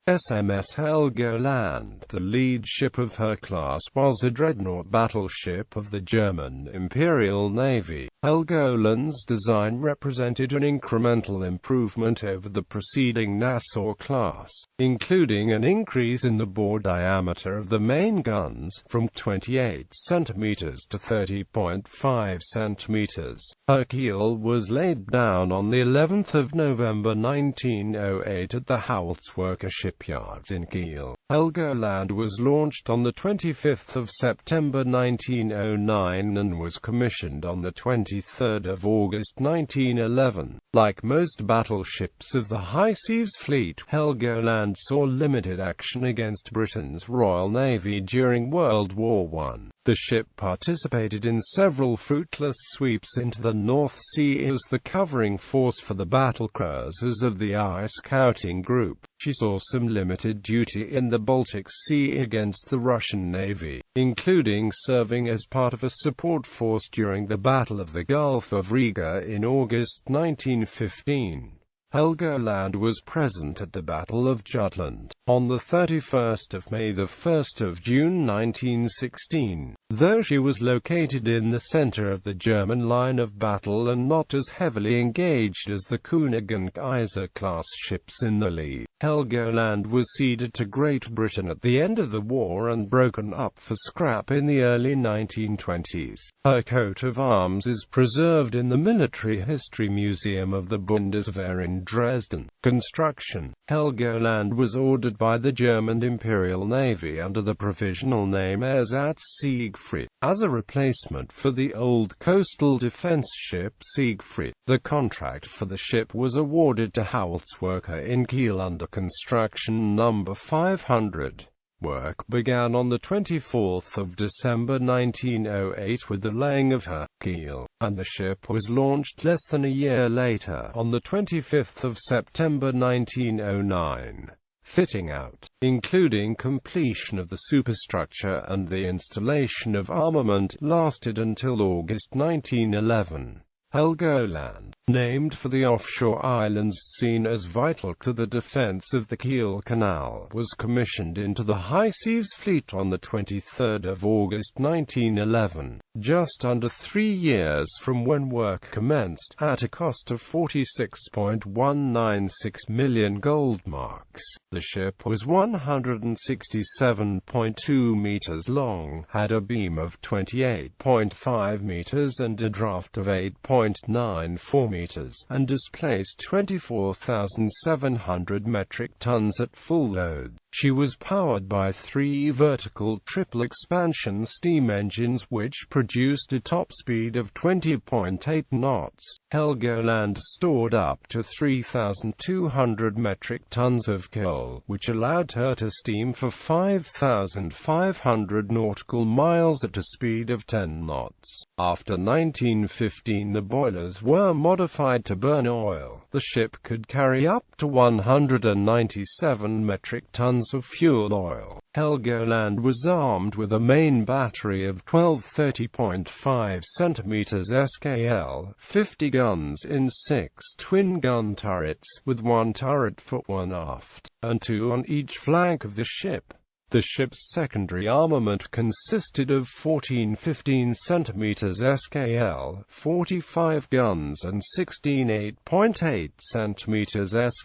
SMS Helgoland. The lead ship of her class was a dreadnought battleship of the German Imperial Navy. Helgoland's design represented an incremental improvement over the preceding Nassau class, including an increase in the bore diameter of the main guns, from 28 cm to 30.5 cm. Her keel was laid down on the 11th of November 1908 at the Howaldtswerke shipyards in Kiel. Helgoland was launched on the 25th of September 1909 and was commissioned on the 23rd of August 1911. Like most battleships of the High Seas Fleet, Helgoland saw limited action against Britain's Royal Navy during World War I. The ship participated in several fruitless sweeps into the North Sea as the covering force for the battle cruisers of the Ice Scouting Group. She saw some limited duty in the Baltic Sea against the Russian Navy, including serving as part of a support force during the Battle of the Gulf of Riga in August 1915. Helgoland was present at the Battle of Jutland on the 31st of May to the 1st of June 1916. Though she was located in the center of the German line of battle and not as heavily engaged as the König and Kaiser-class ships in the Lee, Helgoland was ceded to Great Britain at the end of the war and broken up for scrap in the early 1920s. Her coat of arms is preserved in the Military History Museum of the Bundeswehr in Dresden. Construction. Helgoland was ordered by the German Imperial Navy under the provisional name Ersatz Siegfried, as a replacement for the old coastal defense ship Siegfried. The contract for the ship was awarded to Howaldtswerke in Kiel under construction number 500. Work began on the 24th of December 1908 with the laying of her keel, and the ship was launched less than a year later, on the 25th of September 1909. Fitting out, including completion of the superstructure and the installation of armament, lasted until August 1911. Helgoland, named for the offshore islands seen as vital to the defense of the Kiel Canal, was commissioned into the High Seas Fleet on the 23rd of August 1911, just under 3 years from when work commenced, at a cost of 46.196 million gold marks. The ship was 167.2 meters long, had a beam of 28.5 meters and a draft of 8.94 meters, and displaced 24,700 metric tons at full load. She was powered by 3 vertical triple-expansion steam engines which produced a top speed of 20.8 knots. Helgoland stored up to 3,200 metric tons of coal, which allowed her to steam for 5,500 nautical miles at a speed of 10 knots. After 1915, the boilers were modified to burn oil. The ship could carry up to 197 metric tons of fuel oil. Helgoland was armed with a main battery of 12 30.5 cm SKL, 50 guns in 6 twin-gun turrets, with 1 turret forward aft, and 2 on each flank of the ship. The ship's secondary armament consisted of 14 15 cm SKL, 45 guns and 16 8.8 cm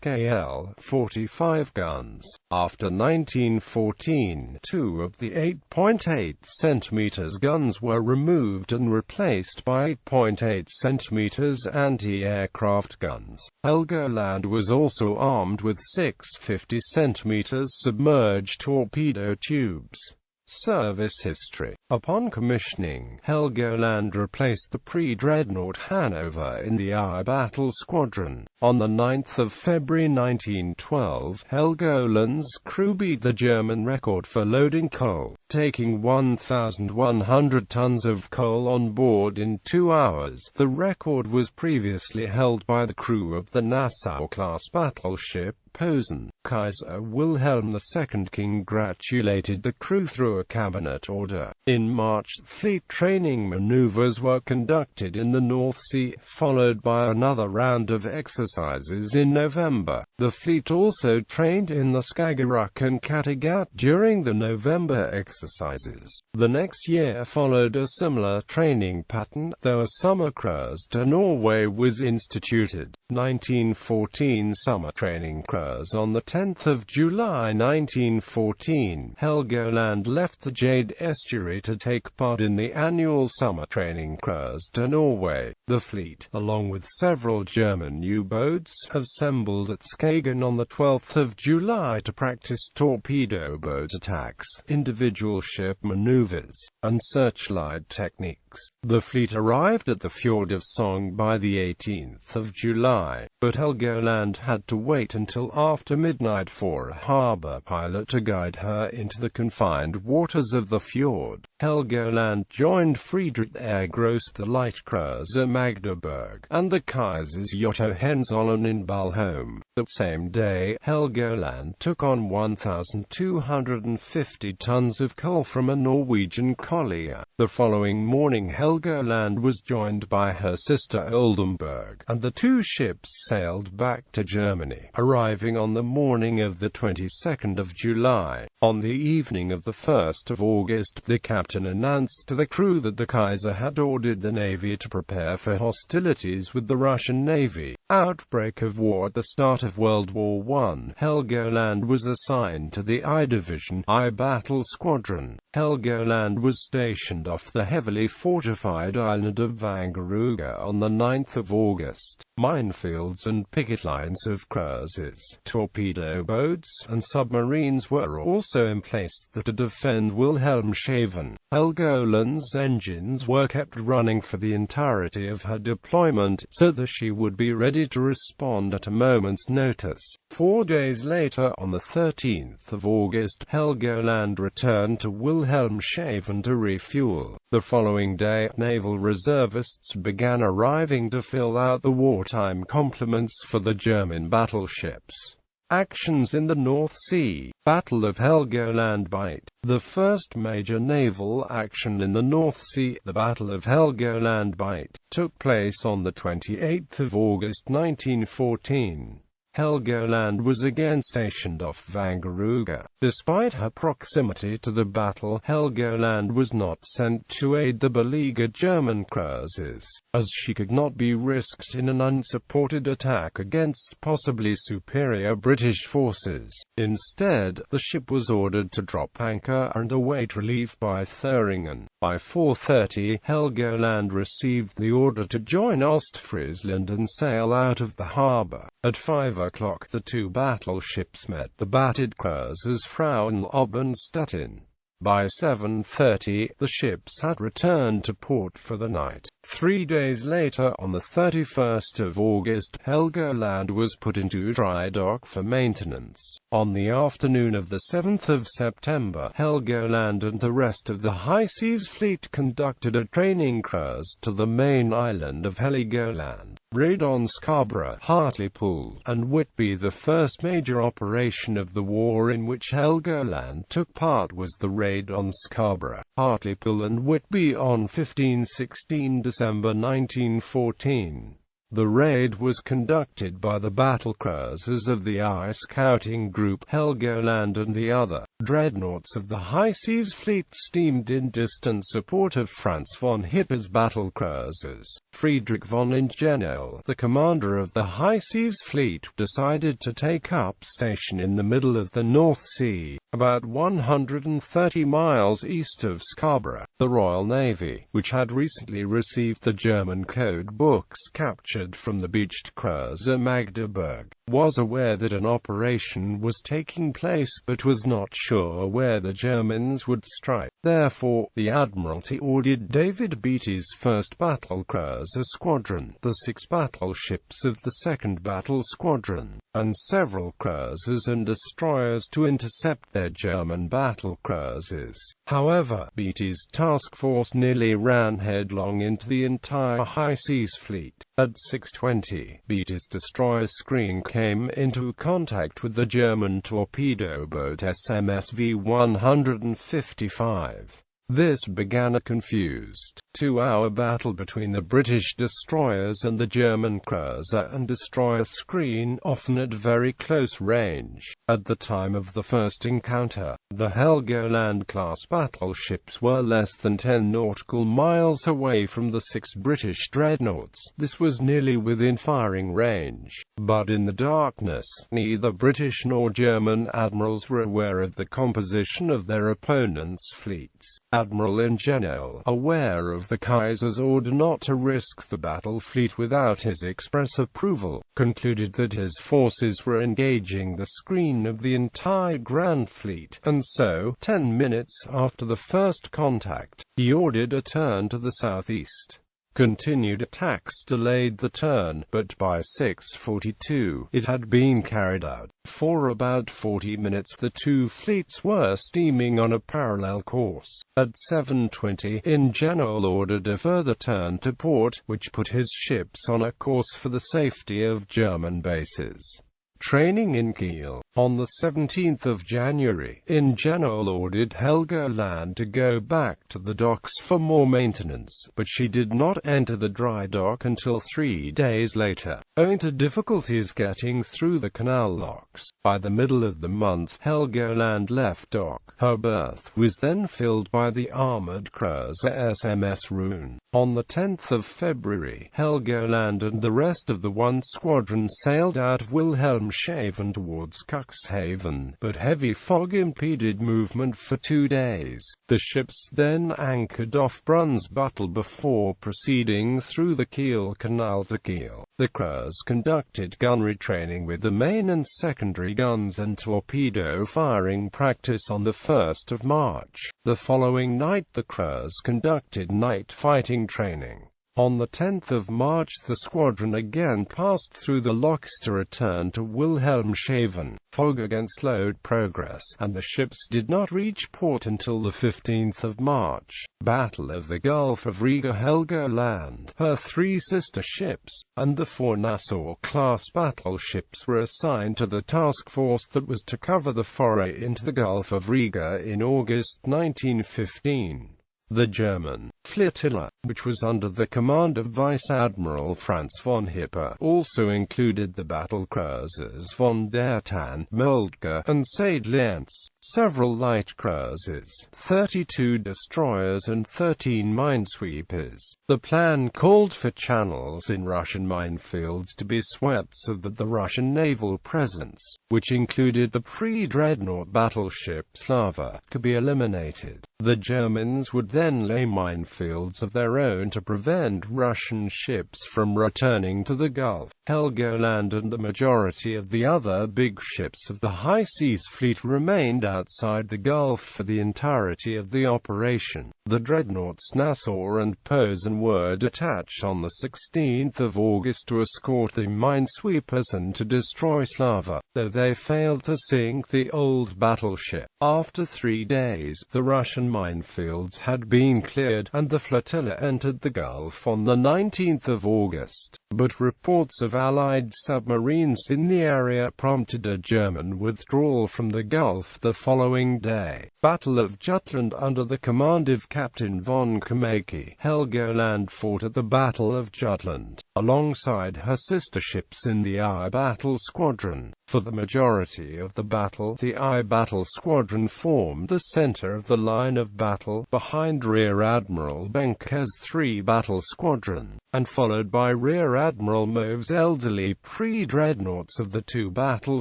SKL, 45 guns. After 1914, 2 of the 8.8 cm guns were removed and replaced by 8.8 cm anti-aircraft guns. Helgoland was also armed with 6 50 cm submerged torpedo tubes. Service history. Upon commissioning, Helgoland replaced the pre-dreadnought Hanover in the Air Battle Squadron. On the 9th of February 1912, Helgoland's crew beat the German record for loading coal, taking 1,100 tons of coal on board in 2 hours. The record was previously held by the crew of the Nassau-class battleship Posen. Kaiser Wilhelm II congratulated the crew through a cabinet order. In March, fleet training maneuvers were conducted in the North Sea, followed by another round of exercises exercises in November. The fleet also trained in the Skagerrak and Kattegat during the November exercises. The next year followed a similar training pattern, though a summer cruise to Norway was instituted. 1914 Summer training cruise. On the 10th of July 1914, Helgoland left the Jade Estuary to take part in the annual summer training cruise to Norway. The fleet, along with several German U-boats, assembled at Skagen on the 12th of July to practice torpedo boat attacks, individual ship maneuvers, and searchlight techniques. The fleet arrived at the fjord of Sogn by the 18th of July, but Helgoland had to wait until after midnight for a harbour pilot to guide her into the confined waters of the fjord. Helgoland joined Friedrich Gross, the light cruiser Magdeburg, and the Kaiser's Hohenzollern in Balholm. The same day, Helgoland took on 1,250 tons of coal from a Norwegian collier. The following morning, Helgoland was joined by her sister Oldenburg, and the two ships sailed back to Germany, arriving on the morning of the 22nd of July. On the evening of the 1st of August, the captain announced to the crew that the Kaiser had ordered the Navy to prepare for hostilities with the Russian Navy. Outbreak of war. At the start of World War I, Helgoland was assigned to the I Division, I Battle Squadron. Helgoland was stationed off the heavily fortified island of Vangerooge on the 9th of August. Minefields and picket lines of cruisers, torpedo boats, and submarines were also in place to defend Wilhelmshaven. Helgoland's engines were kept running for the entirety of her deployment, so that she would be ready to respond at a moment's notice. 4 days later, on the 13th of August, Helgoland returned to Wilhelmshaven to refuel. The following day, naval reservists began arriving to fill out the wartime complements for the German battleships. Actions in the North Sea. Battle of Helgoland Bight. The first major naval action in the North Sea, the Battle of Helgoland Bight, took place on the 28th of August 1914. Helgoland was again stationed off Vangerooge. Despite her proximity to the battle, Helgoland was not sent to aid the beleaguered German cruisers, as she could not be risked in an unsupported attack against possibly superior British forces. Instead, the ship was ordered to drop anchor and await relief by Thüringen. By 4:30, Helgoland received the order to join Ostfriesland and sail out of the harbour. At 5 o'clock, the two battleships met the battered cruisers Frauenlob and Stettin. By 7:30, the ships had returned to port for the night. 3 days later, on the 31st of August, Helgoland was put into dry dock for maintenance. On the afternoon of the 7th of September, Helgoland and the rest of the High Seas Fleet conducted a training cruise to the main island of Heligoland. Raid on Scarborough, Hartlepool, and Whitby. The first major operation of the war in which Helgoland took part was the raid on Scarborough, Hartlepool and Whitby on 15–16 December 1914. The raid was conducted by the battlecruisers of the I Scouting Group. Helgoland and the other dreadnoughts of the High Seas Fleet steamed in distant support of Franz von Hitler's battlecruisers. Friedrich von Ingenel, the commander of the High Seas Fleet, decided to take up station in the middle of the North Sea, about 130 miles east of Scarborough. The Royal Navy, which had recently received the German code books captured from the beached cruiser Magdeburg, was aware that an operation was taking place but was not sure where the Germans would strike. Therefore, the Admiralty ordered David Beatty's 1st Battle Cruiser Squadron, the 6 battleships of the 2nd Battle Squadron, and several cruisers and destroyers to intercept their German battle cruisers. However, Beatty's task force nearly ran headlong into the entire High Seas Fleet. At 6:20, Beatty's destroyer screen came into contact with the German torpedo boat SMS V-155. This began a confused, 2-hour battle between the British destroyers and the German cruiser and destroyer screen, often at very close range. At the time of the first encounter, the Helgoland-class battleships were less than 10 nautical miles away from the 6 British dreadnoughts. This was nearly within firing range, but in the darkness, neither British nor German admirals were aware of the composition of their opponents' fleets. Admiral Ingeniel, aware of the Kaiser's order not to risk the battle fleet without his express approval, concluded that his forces were engaging the screen of the entire Grand Fleet, and so, 10 minutes after the first contact, he ordered a turn to the southeast. Continued attacks delayed the turn, but by 6:42, it had been carried out. For about 40 minutes the two fleets were steaming on a parallel course. At 7:20, Ingeniel ordered a further turn to port, which put his ships on a course for the safety of German bases. Training in Kiel. On the 17th of January, Ingeniel ordered Helgoland to go back to the docks for more maintenance, but she did not enter the dry dock until 3 days later, owing to difficulties getting through the canal locks. By the middle of the month, Helgoland left dock. Her berth was then filled by the armored cruiser SMS Rune. On the 10th of February, Helgoland and the rest of the 1 squadron sailed out of Wilhelmshaven towards Cuxhaven, but heavy fog impeded movement for 2 days. The ships then anchored off Brunsbüttel before proceeding through the Kiel Canal to Kiel. The crews conducted gunnery training with the main and secondary guns and torpedo firing practice on the 1st of March. The following night the crews conducted night fighting training. On the 10th of March the squadron again passed through the locks to return to Wilhelmshaven. Fog against slowed progress, and the ships did not reach port until the 15th of March. Battle of the Gulf of Riga. Helgoland, her 3 sister ships, and the 4 Nassau-class battleships were assigned to the task force that was to cover the foray into the Gulf of Riga in August 1915. The German flotilla, which was under the command of Vice Admiral Franz von Hipper, also included the battle cruisers von der Tann, Moltke, and Seydlitz, several light cruisers, 32 destroyers and 13 minesweepers. The plan called for channels in Russian minefields to be swept so that the Russian naval presence, which included the pre-dreadnought battleship Slava, could be eliminated. The Germans would then lay minefields of their own to prevent Russian ships from returning to the Gulf. Helgoland and the majority of the other big ships of the High Seas Fleet remained outside the Gulf for the entirety of the operation. The dreadnoughts Nassau and Posen were detached on the 16th of August to escort the minesweepers and to destroy Slava, though they failed to sink the old battleship. After 3 days, the Russian minefields had been cleared, and the flotilla entered the Gulf on the 19th of August. But reports of Allied submarines in the area prompted a German withdrawal from the Gulf the following day. Battle of Jutland. Under the command of Captain von Kamaki, Helgoland fought at the Battle of Jutland, alongside her sister ships in the I Battle Squadron. For the majority of the battle, the I Battle Squadron formed the center of the line of battle, behind Rear Admiral Benke's 3 Battle Squadron, and followed by Rear Admiral Move's elderly pre-dreadnoughts of the 2 Battle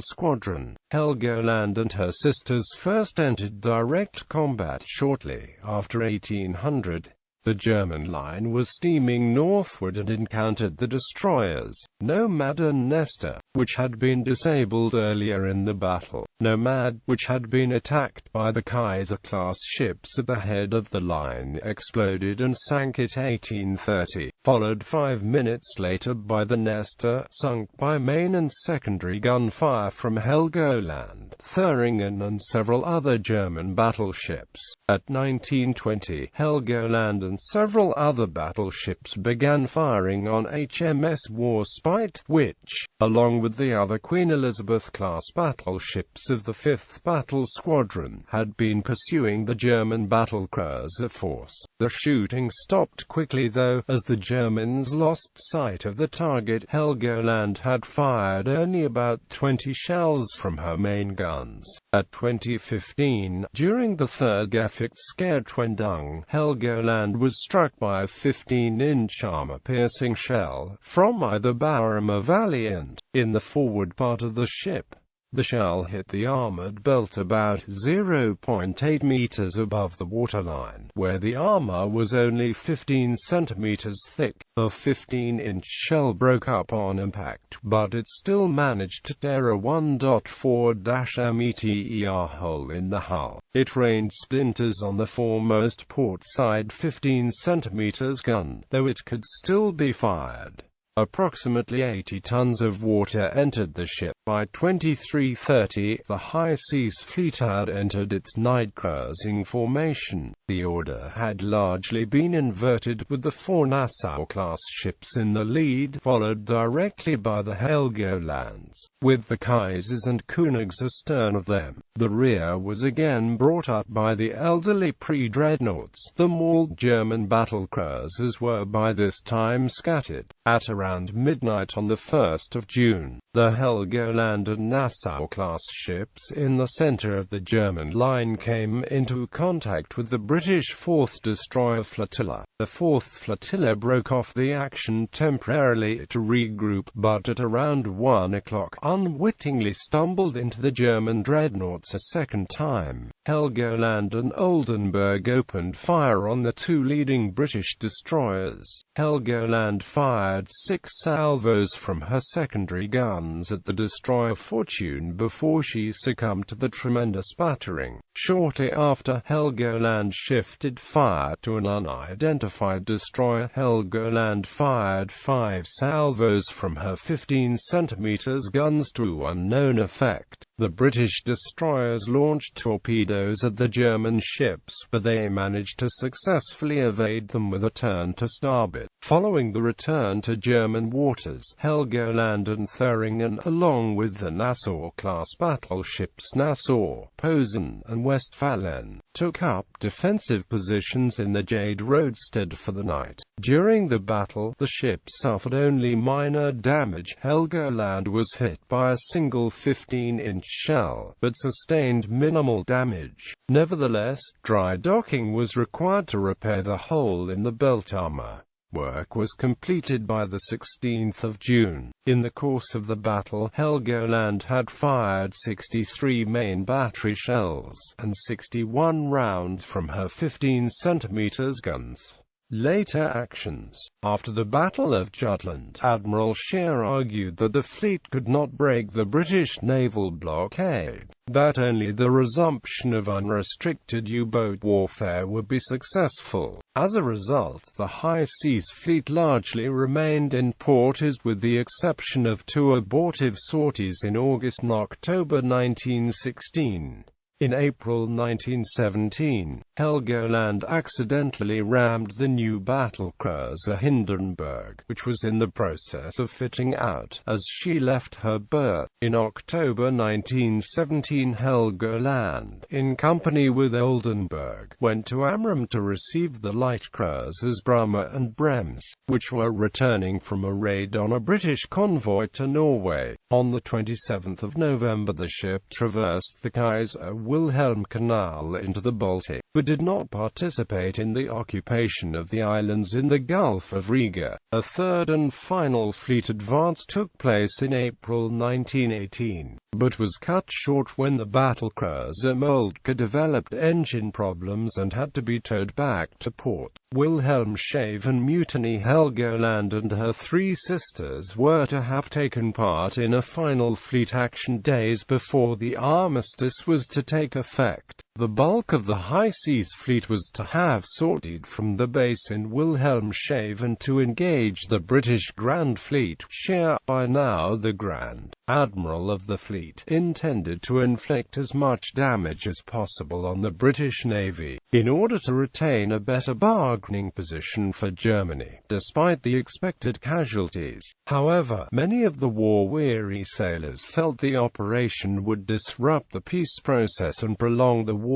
Squadron. Helgoland and her sisters first entered direct combat shortly after 1800. The German line was steaming northward and encountered the destroyers Nomad and Nestor, which had been disabled earlier in the battle. Nomad, which had been attacked by the Kaiser-class ships at the head of the line, exploded and sank at 1830, followed 5 minutes later by the Nestor, sunk by main and secondary gunfire from Helgoland, Thüringen and several other German battleships. At 1920, Helgoland and several other battleships began firing on HMS Warspite, which, along with the other Queen Elizabeth-class battleships of the 5th Battle Squadron had been pursuing the German battlecruiser force. The shooting stopped quickly though, as the Germans lost sight of the target. Helgoland had fired only about 20 shells from her main guns. At 2015, during the third Gefechtserkundung, Helgoland was struck by a 15-inch armor-piercing shell from either Bower Valiant in the forward part of the ship. The shell hit the armored belt about 0.8 meters above the waterline, where the armor was only 15 centimeters thick. The 15-inch shell broke up on impact, but it still managed to tear a 1.4-meter hole in the hull. It rained splinters on the foremost port side 15 centimeters gun, though it could still be fired. Approximately 80 tons of water entered the ship. By 2330, the High Seas Fleet had entered its night cruising formation. The order had largely been inverted, with the 4 Nassau-class ships in the lead, followed directly by the Helgolands, with the Kaisers and Königs astern of them. The rear was again brought up by the elderly pre-dreadnoughts. The mauled German battlecruisers were by this time scattered. At around midnight on the 1st of June, the Helgoland and Nassau-class ships in the center of the German line came into contact with the British 4th Destroyer Flotilla. The 4th Flotilla broke off the action temporarily to regroup, but at around 1 o'clock unwittingly stumbled into the German dreadnoughts a second time. Helgoland and Oldenburg opened fire on the 2 leading British destroyers. Helgoland fired 6 salvos from her secondary guns at the destroyer Fortune before she succumbed to the tremendous battering. Shortly after, Helgoland shifted fire to an unidentified destroyer. Helgoland fired 5 salvos from her 15 centimeters guns to unknown effect. The British destroyers launched torpedoes at the German ships, but they managed to successfully evade them with a turn to starboard. Following the return to German waters, Helgoland and Thüringen, along with the Nassau-class battleships Nassau, Posen, and Westphalen, took up defensive positions in the Jade roadstead for the night. During the battle, the ship suffered only minor damage. Helgoland was hit by a single 15-inch shell, but sustained minimal damage. Nevertheless, dry docking was required to repair the hole in the belt armor. Work was completed by the 16th of June. In the course of the battle, Helgoland had fired 63 main battery shells, and 61 rounds from her 15 centimeters guns. Later actions. After the Battle of Jutland, Admiral Scheer argued that the fleet could not break the British naval blockade, that only the resumption of unrestricted U-boat warfare would be successful. As a result, the High Seas Fleet largely remained in port, with the exception of 2 abortive sorties in August and October 1916. In April 1917, Helgoland accidentally rammed the new battlecruiser Hindenburg, which was in the process of fitting out, as she left her berth. In October 1917, Helgoland, in company with Oldenburg, went to Amrum to receive the light cruisers Brummer and Brems, which were returning from a raid on a British convoy to Norway. On the 27th of November, the ship traversed the Kaiser Wilhelm Canal into the Baltic, but did not participate in the occupation of the islands in the Gulf of Riga. A third and final fleet advance took place in April 1918, but was cut short when the battlecruiser Moltke developed engine problems and had to be towed back to port. Wilhelmshaven mutiny. Helgoland and her 3 sisters were to have taken part in a final fleet action days before the armistice was to take effect. The bulk of the High Seas Fleet was to have sorted from the base in Wilhelmshaven to engage the British Grand Fleet. Scheer, by now the Grand Admiral of the fleet, intended to inflict as much damage as possible on the British Navy, in order to retain a better bargaining position for Germany, despite the expected casualties. However, many of the war-weary sailors felt the operation would disrupt the peace process and prolong the war.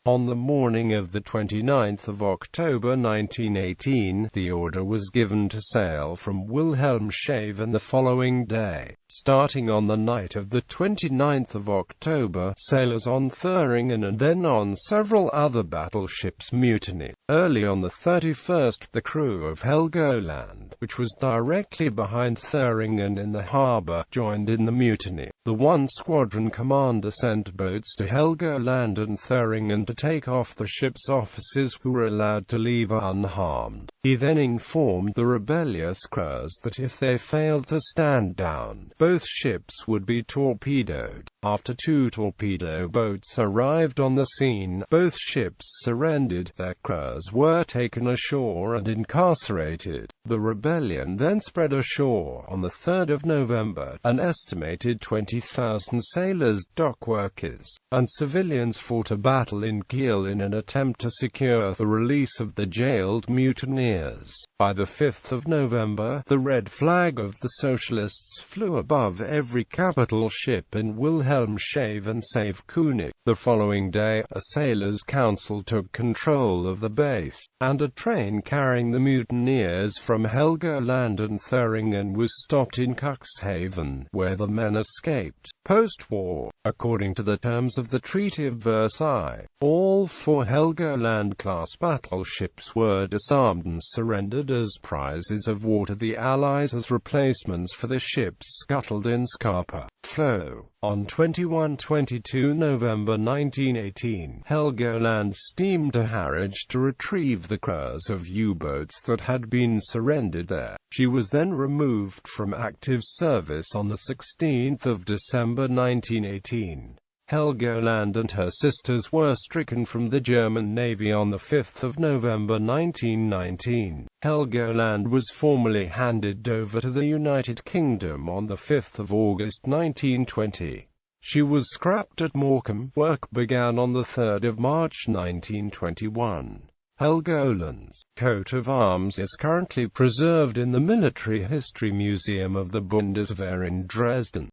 On the morning of the 29th of October 1918, the order was given to sail from Wilhelmshaven the following day. Starting on the night of the 29th of October, sailors on Thüringen and then on several other battleships mutinied. Early on the 31st, the crew of Helgoland, which was directly behind Thüringen in the harbour, joined in the mutiny. The one squadron commander sent boats to Helgoland and Thüringen to take off the ship's officers, who were allowed to leave unharmed. He then informed the rebellious crews that if they failed to stand down, both ships would be torpedoed. After 2 torpedo boats arrived on the scene, both ships surrendered. Their crews were taken ashore and incarcerated. The rebellion then spread ashore. On the 3rd of November, an estimated 20,000 sailors, dock workers, and civilians fought a battle in Kiel in an attempt to secure the release of the jailed mutineers. By the 5th of November, the red flag of the Socialists flew above every capital ship in Wilhelmshaven save König. The following day, a sailors' council took control of the base, and a train carrying the mutineers from Helgoland and Thüringen was stopped in Cuxhaven, where the men escaped. Post-war, according to the terms of the Treaty of Versailles, all 4 Helgoland-class battleships were disarmed and surrendered as prizes of war to the Allies as replacements for the ships scuttled in Scapa Flow. On 21–22 November 1918, Helgoland steamed to Harwich to retrieve the crews of U-boats that had been surrendered there. She was then removed from active service on the 16th of December 1918. Helgoland and her sisters were stricken from the German Navy on the 5th of November 1919. Helgoland was formally handed over to the United Kingdom on the 5th of August 1920. She was scrapped at Morecambe. Work began on the 3rd of March 1921. Helgoland's coat of arms is currently preserved in the Military History Museum of the Bundeswehr in Dresden.